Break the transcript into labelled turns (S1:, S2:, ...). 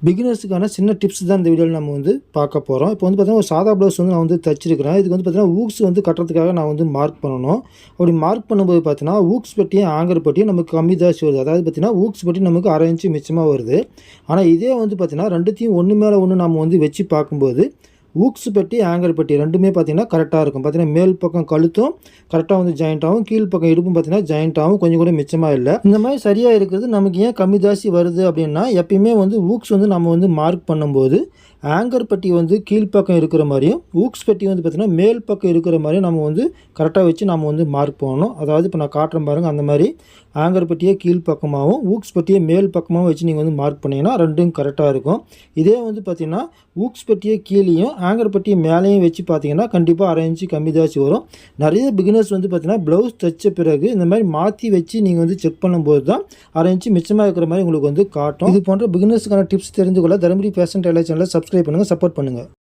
S1: பிகினர்ஸுக்கான சின்ன டிப்ஸ் தான் இந்த வீடியோவில் நம்ம வந்து பார்க்க போகிறோம். இப்போ வந்து பார்த்தீங்கன்னா ஒரு சாதா ப்ளவுஸ் வந்து நான் வந்து தச்சிருக்கிறேன். இதுக்கு வந்து பார்த்தீங்கன்னா ஊக்ஸ் வந்து கட்டுறதுக்காக நான் வந்து மார்க் பண்ணணும். அப்படி மார்க் பண்ணும்போது பார்த்தீங்கன்னா ஊக்ஸ் பட்டியும் ஆங்கர் பட்டியும் நமக்கு கம்மி தான் வருது. அதாவது பார்த்தீங்கன்னா ஊக்ஸ் பட்டி நமக்கு 1/2 இன்ச்சு மிச்சமாக வருது. ஆனால் இதே வந்து பார்த்தீங்கன்னா ரெண்டுத்தையும் ஒன்று மேலே ஒன்று நம்ம வந்து வச்சு பார்க்கும்போது ஊக்ஸ் பட்டி ஆங்கர் பட்டி ரெண்டுமே பார்த்தீங்கன்னா கரெக்டாக இருக்கும். பார்த்தீங்கன்னா மேல் பக்கம் கழுத்தும் கரெக்டாக வந்து ஜாயிண்ட் ஆகும், கீழ் பக்கம் இடுப்பும் பார்த்தீங்கன்னா ஜாயிண்ட் ஆகும், கொஞ்சம் கூட மிச்சமாக இல்லை. இந்த மாதிரி சரியாக இருக்கிறது நமக்கு ஏன் கம்மி ஜாஸ்தி வருது அப்படின்னா, எப்பயுமே வந்து ஊக்ஸ் வந்து நம்ம வந்து மார்க் பண்ணும்போது ஆங்கர் பட்டி வந்து கீழ்ப்பக்கம் இருக்கிற மாதிரியும் ஊக்ஸ் பட்டி வந்து பார்த்திங்கன்னா மேல் பக்கம் இருக்கிற மாதிரியும் நம்ம வந்து கரெக்டாக வச்சு நம்ம வந்து மார்க் பண்ணணும். அதாவது இப்போ நான் காட்டுறேன் பாருங்கள், அந்த மாதிரி ஆங்கர் பட்டியை கீழ்ப்பக்கமாகவும் ஊக்ஸ் பட்டியை மேல் பக்கமாகவும் வச்சு நீங்கள் வந்து மார்க் பண்ணிங்கன்னா ரெண்டும் கரெக்டாக இருக்கும். இதே வந்து பார்த்திங்கன்னா ஊக்ஸ் பட்டியை கீழேயும் ஆங்கர் பட்டியை மேலேயும் வச்சு பார்த்தீங்கன்னா கண்டிப்பாக 1/2 இன்ச்சு கம்மி தாச்சு வரும். நிறைய பிகினர்ஸ் வந்து பார்த்திங்கன்னா ப்ளவுஸ் தைச்ச பிறகு இந்த மாதிரி மாற்றி வச்சு நீங்கள் வந்து செக் பண்ணும்போது தான் 1/2 இன்ச்சு மிச்சமாக இருக்கிற மாதிரி உங்களுக்கு வந்து காட்டும். இது போன்ற பிகினர்ஸுக்கான டிப்ஸ் தெரிந்து கொள்ள தருமபுரி ஃபேஷன் டெய்லர் சேனலை சப்ஸ்கிரைப் பண்ணுங்கள், சப்போர்ட் பண்ணுங்கள்.